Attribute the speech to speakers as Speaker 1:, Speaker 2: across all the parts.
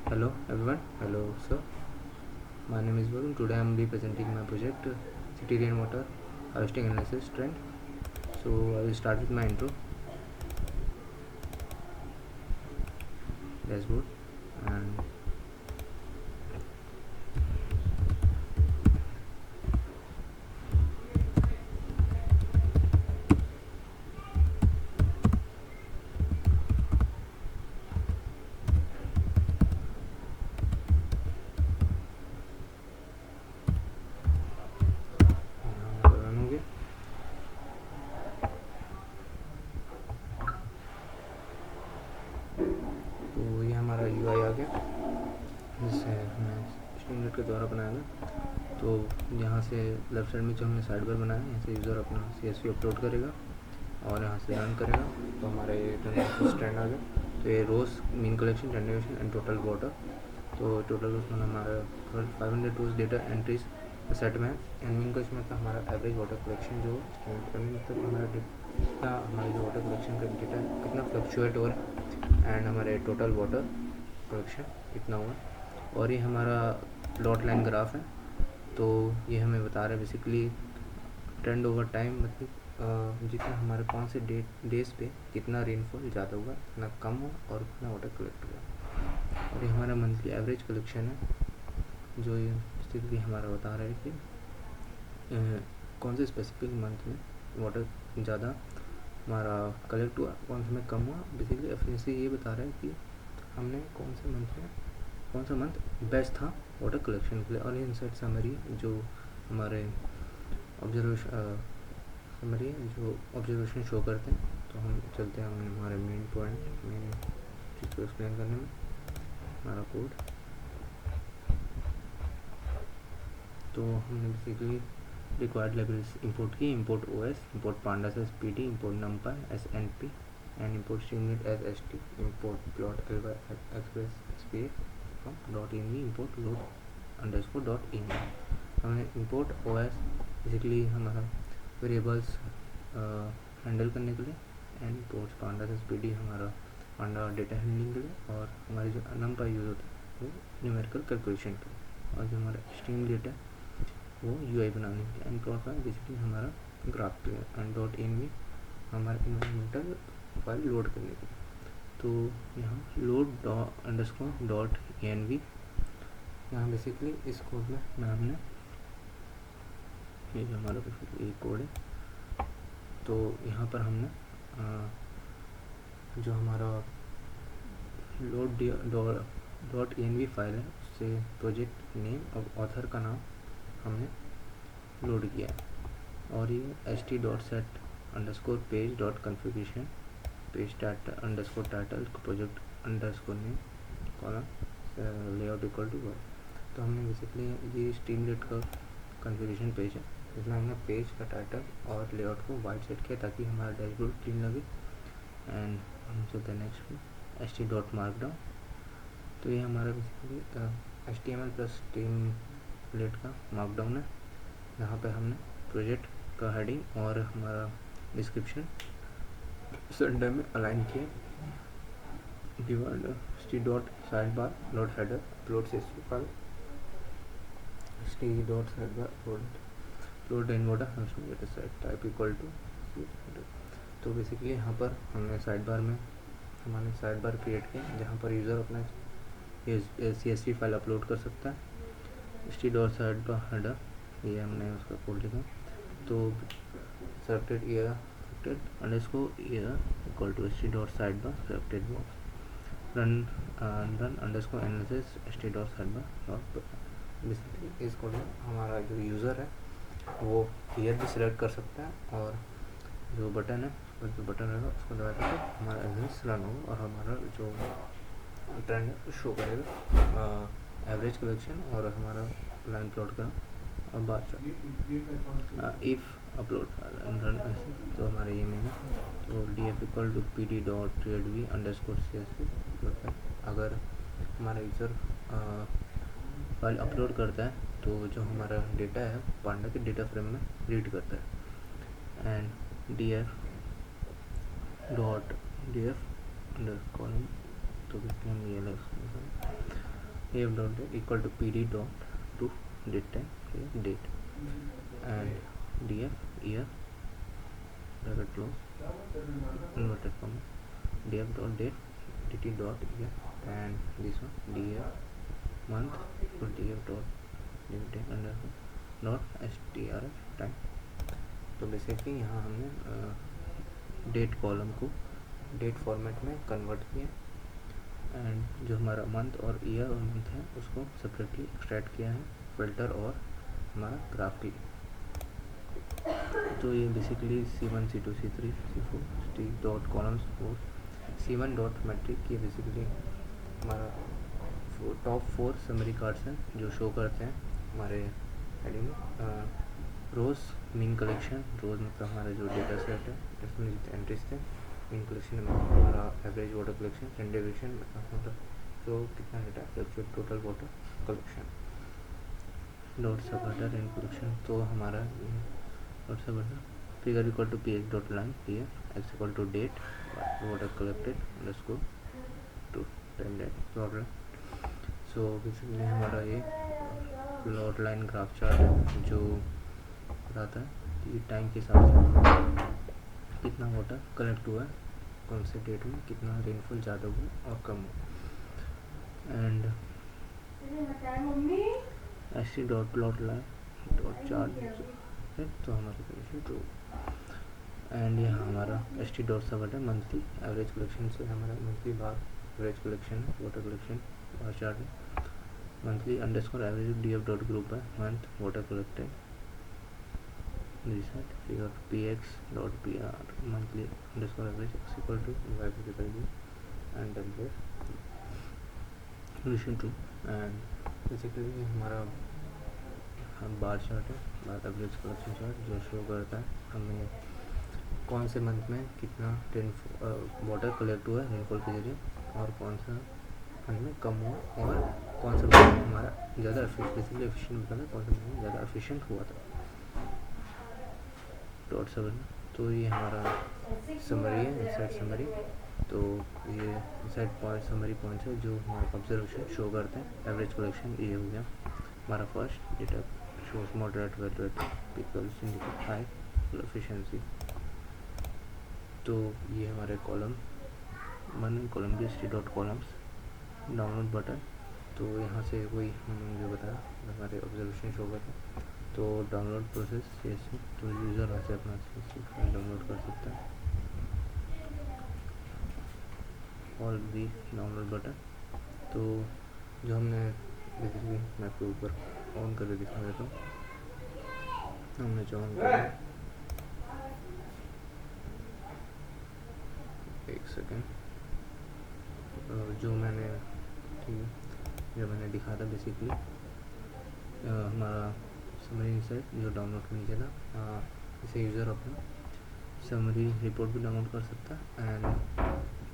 Speaker 1: Hello everyone, hello sir. My name is Varun. Today I am representing my project City Rainwater Harvesting Analysis Trend. So I will start with my intro, dashboard, and run हो गया. तो ये हमारा UI आ गया जिससे हमने student के द्वारा बनाया था. तो यहाँ से लेफ्ट साइड में जो हमने साइड बार बनाया है, यहाँ से यूज़र अपना CSV अपलोड करेगा और यहाँ से रन करेगा. तो हमारा ये ट्रेंड आ गया. तो ये रोज mean collection, generation and total water. तो टोटल उसमें हमारा 500 रोज डेटा एंट्रीज सेट में है. एंड मीन कलेक्शन मतलब हमारा एवरेज वाटर कलेक्शन जो मतलब हमारा जो वाटर कलेक्शन का डेटा है कितना फ्लक्चुएट हो रहा है एंड हमारे टोटल वाटर कलेक्शन कितना हुआ. और ये हमारा डॉट लाइन ग्राफ है. तो ये हमें बता रहा है बेसिकली ट्रेंड ओवर टाइम, मतलब जितना हमारे कौन से डेज पे कितना रेनफॉल ज़्यादा हुआ, कितना कम हुआ और कितना वाटर कलेक्ट हुआ. और ये हमारा मंथली एवरेज कलेक्शन है जो ये बेसिकली हमारा बता रहा है कि कौन से स्पेसिफिक मंथ में वाटर ज़्यादा हमारा कलेक्ट हुआ, कौन से में कम हुआ. बेसिकली एफिशिएंसी ये बता रहा है कि हमने कौन सा मंथ बेस्ट था वाटर कलेक्शन के लिए. और इनसाइड समरी जो हमारे ऑब्जर्वेशन शो करते हैं. तो हम चलते हैं हमारे मेन चीज़ को एक्सप्लेन करने में, हमारा कोड. तो हमने बेसिकली रिक्वायर्ड लाइब्रेरीज इंपोर्ट की. Import OS, import pandas as PD, import numpy as NP and import streamlit as ST, import plot express space from .env, import load_.env. हमने इंपोर्ट OS बेसिकली हमारा variables handle करने के लिए, and import pandas as PD हमारा पांडा data handling के लिए, और हमारी जो numpy यूज़ होता है वो न्यूमेरिकल कैलकुलेशन के लिए, और जो हमारा streamlit है वो UI बनाने के लिए. एंड प्लॉट फाइल बेसिकली हमारा ग्राफ के लिए, एंड .env हमारा इन्वायरमेंटल फाइल लोड करने के लिए. तो यहाँ load_.env यहाँ बेसिकली इस कोड में हमने ये जो हमारा बेसिकली कोड है, तो यहाँ पर हमने जो हमारा load.env फाइल है उससे प्रोजेक्ट नेम और ऑथर का नाम हमने लोड किया है. और ये ht.set_page.configuration page_title project_name column layout equal to 1. तो हमने बेसिकली ये स्ट्रीमलेट का कॉन्फ़िगरेशन पेज है जिसमें हमने पेज का टाइटल और लेआउट को वाइट सेट किया ताकि हमारा डैशबोर्ड क्लीन लगे. एंड हम चलते हैं नेक्स्ट पे ht.markdown. तो ये हमारा बेसिकली HTML प्लस स्ट्रीमलेट का मार्कडाउन है. यहाँ पे हमने प्रोजेक्ट का हेडिंग और हमारा डिस्क्रिप्शन सेंटर में अलाइन किया. st.sidebar load header upload CSV file st.sidebar upload rainwater harvesting data set type equal to header. तो बेसिकली यहाँ पर हमने साइड बार में हमारे साइड बार क्रिएट किया जहाँ पर यूज़र अपना CSV फाइल अपलोड कर सकता है. st.sidebar header ये हमने उसका कोड लिखा. तो selected year _year equal to st.sidebar selected box run _analysis st.sidebar. Basically इस कोड में हमारा जो यूज़र है वो ईयर भी सिलेक्ट कर सकता है, और जो बटन है जो बटन रहेगा उसको दबा करके हमारा एनालिसिस रन होगा और हमारा जो ट्रेंड है शो करेगा एवरेज कलेक्शन और हमारा लाइन प्लॉट का. और बात इफ़ अपलोड रन ऐसे तो हमारे ये में तो df इक्वल टू pd.readv_csv. अगर हमारा यूज़र फाइल अपलोड करता है तो जो हमारा डेटा है पांडा के डेटा फ्रेम में रीड करता है. एंड df अंडर कॉलम तो हम ये af dot date equal to pd dot to date time date and df year bracket close inverted comma df dot date dt dot year and this one df month equal to df dot date under dot strf time। तो basically यहाँ हमने date column को date format में convert किया and जो हमारा month और year और मंथ है उसको सेपरेटली एक्सट्रैक्ट किया है फिल्टर और हमारा ग्राफ के लिए। तो ये basically C1 C2 C3 C4 C dot columns और C1 डॉट मैट्रिक ये बेसिकली हमारा टॉप 4 समरी कार्ड्स हैं जो शो करते हैं हमारे हेडिंग में। रोज़ मीन कलेक्शन, रोज़ मतलब हमारा जो डेटा सेट है इसमें जितने एंट्रीज थे, मीन कलेक्शन में हमारा average water collection, standard deviation मतलब जो कितना data fluctuate total water collection, dot sub header and collection. तो हमारा dot sub header figure equal to ph dot line here x equal to date water collected underscore to time date plot line. So basically हमारा ये plot line graph chart है जो बताता है कि time के हिसाब से कितना वाटर कलेक्ट हुआ है, कौन से डेट में कितना रेनफॉल ज़्यादा हुआ और कम हुआ। एंड ऐसी dot plot line dot chart है तो हमारे कलेक्शन ट्रू। एंड यहाँ हमारा एस टी डॉट सब है मंथली एवरेज कलेक्शन से हमारा मंथली बार एवरेज कलेक्शन है वाटर कलेक्शन बार चार्ट है। Monthly underscore average D F dot group है month water collected reset figure px dot pr monthly underscore average is equal to y multiplied by and w solution 2 and basically हमारा बार chart है बार average collection chart जो show करता है हमें कौन से month में कितना वाटर कलेक्ट हुआ है रेनफॉल के जरिए और कौन सा मंथ में कम हुआ और कौन सा मंथ हमारा ज़्यादा बेसिकली एफिशिएंट बताना कौन सा मंथ ज़्यादा एफिशिएंट हुआ था डॉट 7। तो ये हमारा समरी है इनसाइड समरी। तो ये इनसाइड पॉइंट समरी पॉइंट्स है जो हमारा ऑब्जर्वेशन शो करते हैं। एवरेज कलेक्शन ये हो गया हमारा first data shows moderate weight people indicate high efficiency. तो ये हमारे कॉलम वन कॉलम की c dot columns download button. तो यहाँ से वही हमने जो बताया हमारे ऑब्जर्वेशन शो करते हैं। तो डाउनलोड प्रोसेस CSV तो यूज़र वहाँ से अपना CSV फाइल डाउनलोड कर सकता है और भी डाउनलोड बटन। तो जो हमने बेसिकली मैं आपको ऊपर ऑन करके दिखा देता हूँ। हमने जो ऑन किया एक सेकेंड जो मैंने ठीक है जो मैंने दिखा था बेसिकली हमारा समरी इनसाइट जो डाउनलोड करने नीचे था इसे यूज़र अपना समरी रिपोर्ट भी डाउनलोड कर सकता है एंड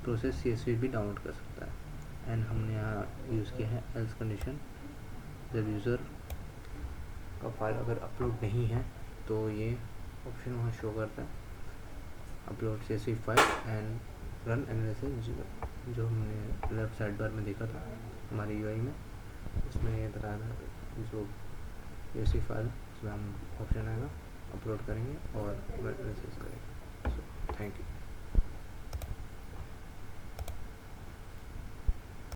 Speaker 1: प्रोसेस CSV भी डाउनलोड कर सकता है। एंड हमने यहाँ यूज़ किया है एल्स कंडीशन। जब यूज़र का फाइल अगर अपलोड नहीं है तो ये ऑप्शन वहाँ शो करता है upload CSV file and run analysis जो हमने लेफ्ट साइड बार में देखा था हमारी UI में। उसमें ये बताया था जो CSV फाइल उसमें हम ऑप्शन आएगा अपलोड करेंगे और एनालिसिस करेंगे। So thank you.